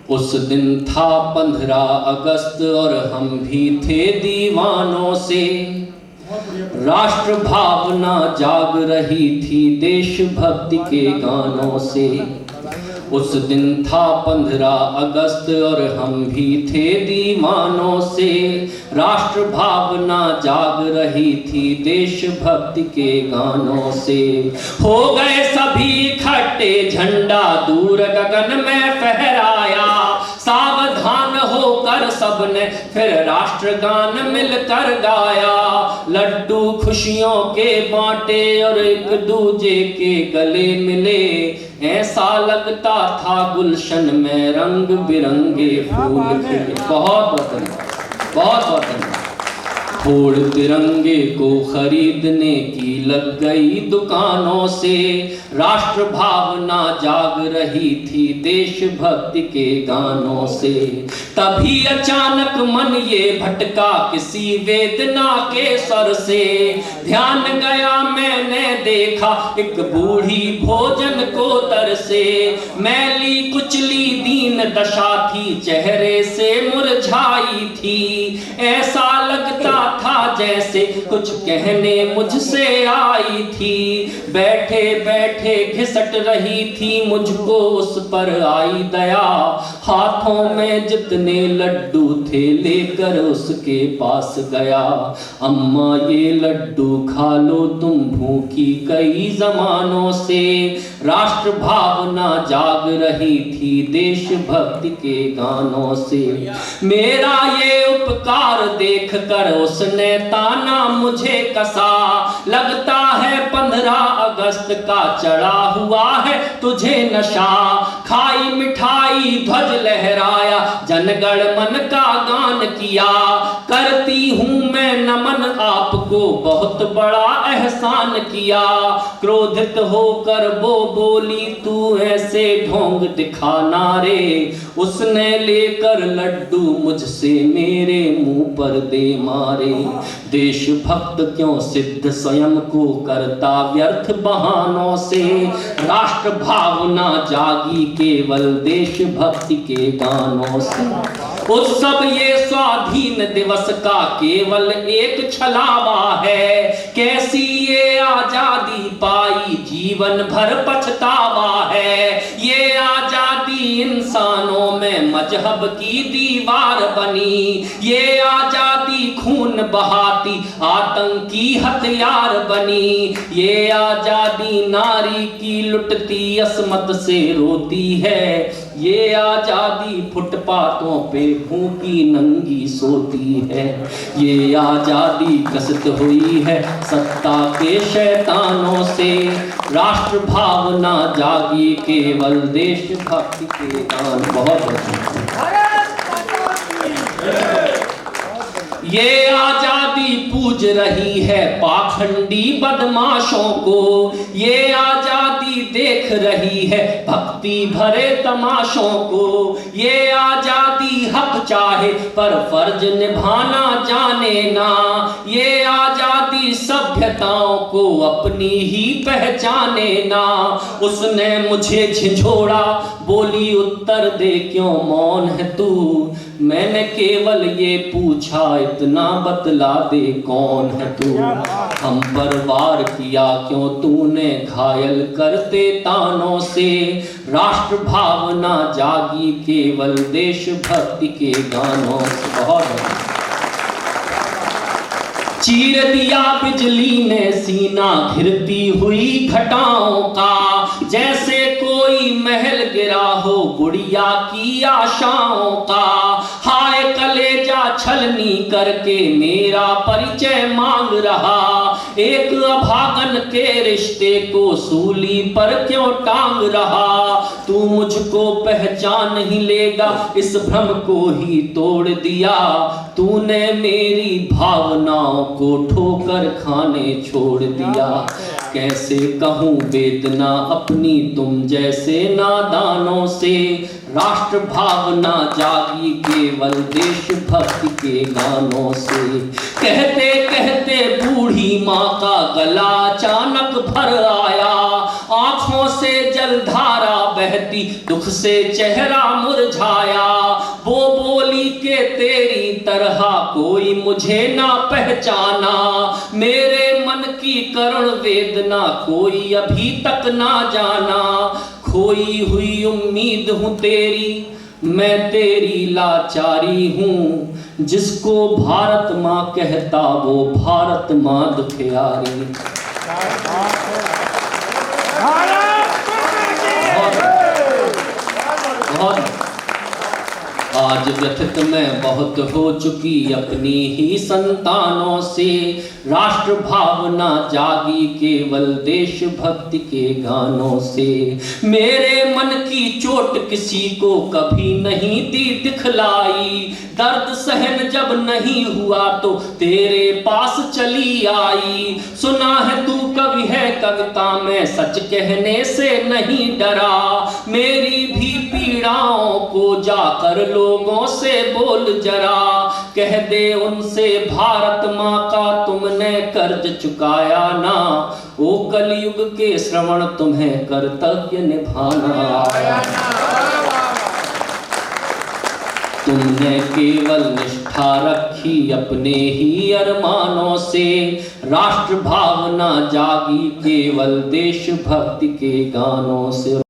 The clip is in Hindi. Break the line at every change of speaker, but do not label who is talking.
उस दिन था 15 अगस्त और हम भी थे दीवानों से। राष्ट्र भावना जाग रही थी देशभक्ति के गानों से। उस दिन था 15 अगस्त और हम भी थे दीवानों से। राष्ट्र भावना जाग रही थी देशभक्ति के गानों से। हो गए सभी इकट्ठे, झंडा दूर गगन में फहराया। सावधान होकर सबने फिर राष्ट्रगान मिलकर गाया। लड्डू खुशियों के बांटे और एक दूजे के गले मिले। ऐसा लगता था गुलशन में रंग बिरंगे फूल खिले। बहुत धन्यवाद। फूल तिरंगे को खरीदने की लग गई दुकानों से। राष्ट्र भावना जाग रही थी देशभक्ति के गानों से। तभी अचानक मन ये भटका किसी वेदना के स्वर से। ध्यान गया मैंने देखा एक बूढ़ी भोजन को तरसे। मैली कुचली दीन दशा थी, चेहरे से मुरझाई थी। ऐसा लगता था जैसे कुछ कहने मुझसे आई थी। बैठे बैठे घिसट रही थी, मुझको उस पर आई दया। हाथों में जितने लड्डू थे लेकर उसके पास गया। अम्मा ये लड्डू खा लो तुम भूखी कई जमानों से। राष्ट्र भावना जाग रही थी देशभक्ति के गानों से। मेरा ये उपकार देख कर उसने ताना मुझे कसा। लगता है 15 अगस्त का चढ़ा हुआ है तुझे नशा। खाई मिठाई ध्वज लहराया, जनगण मन का गान किया। करती हूँ मैं नमन आपको, बहुत बड़ा एहसान किया। क्रोधित होकर वो बोली तू ऐसे ढोंग दिखाना रे। उसने लेकर लड्डू मुझसे मेरे मुंह पर दे मारे। देशभक्त क्यों सिद्ध स्वयं को करता व्यर्थ बहानों से। राष्ट्र भावना जागी केवल देशभक्ति के गानों से। उत्सव ये स्वाधीन दिवस का केवल एक छलावा है। कैसी ये आजादी पाई जीवन भर पछतावा है। ये आजादी इंसानों में मजहब की दीवार बनी। ये आजादी खून बहाती आतंकी हथियार बनी। ये आजादी नारी की लुटती असमत से रोती है। ये आजादी फुटपाथों पे भूखी नंगी सोती है। ये आजादी कसत हुई है सत्ता के शैतानों से। राष्ट्र भावना जागी केवल देशभक्ति के गान। बहुत ये आजादी पूज रही है पाखंडी बदमाशों को। ये आजादी देख रही है भक्ति भरे तमाशों को। ये आजादी हक चाहे पर फर्ज निभाना जाने ना। ये आजादी सभ्यताओं को अपनी ही पहचाने ना। उसने मुझे झिझोड़ा, बोली उत्तर दे क्यों मौन है तू। मैंने केवल ये पूछा इतना बतला दे कौन है तू। हम पर वार किया क्यों तूने घायल करते तानों से। राष्ट्र भावना जागी केवल देशभक्ति के गानों से। बहुत चीर दिया बिजली ने सीना घिरती हुई घटाओं का। जैसे कोई महल गिरा हो गुड़िया की आशाओं का। हाय कलेजा छलनी करके मेरा परिचय मांग रहा। एक अभागन के रिश्ते को सूली पर क्यों टांग रहा। तू मुझको पहचान ही लेगा इस भ्रम को ही तोड़ दिया। तूने मेरी भावनाओं को ठोकर खाने छोड़ दिया। कैसे कहूँ वेदना अपनी तुम जैसे नादानों से। राष्ट्र भावना जागी केवल देशभक्ति के गानों से। कहते कहते बूढ़ी माँ का गला अचानक भर आया। आंखों से जलधारा बहती कहती दुख से चेहरा मुरझाया, वो बोली के तेरी तरह कोई मुझे ना पहचाना, मेरे मन की करुण वेदना कोई अभी तक ना जाना, खोई हुई उम्मीद हूँ तेरी, मैं तेरी लाचारी हूँ, जिसको भारत माँ कहता वो भारत माँ दुखियारी। बहुत आज व्यथित मैं बहुत हो चुकी अपनी ही संतानों से, राष्ट्र भावना जागी केवल देशभक्ति के गानों से, मेरे मन की चोट किसी को कभी नहीं दी दिखलाई, दर्द सहन जब नहीं हुआ तो तेरे पास चली आई, सुना है तू कवि है कविता में सच कहने से नहीं डरा, मेरी भी पीड़ाओं को जाकर लोगों से बोल जरा, कह दे उनसे भारत माँ का तुमने कर्ज चुकाया ना, ओ कलयुग के श्रवण तुम्हें कर्तव्य निभाना, तुमने केवल निष्ठा रखी अपने ही अरमानों से, राष्ट्र भावना जागी केवल देशभक्ति के गानों से।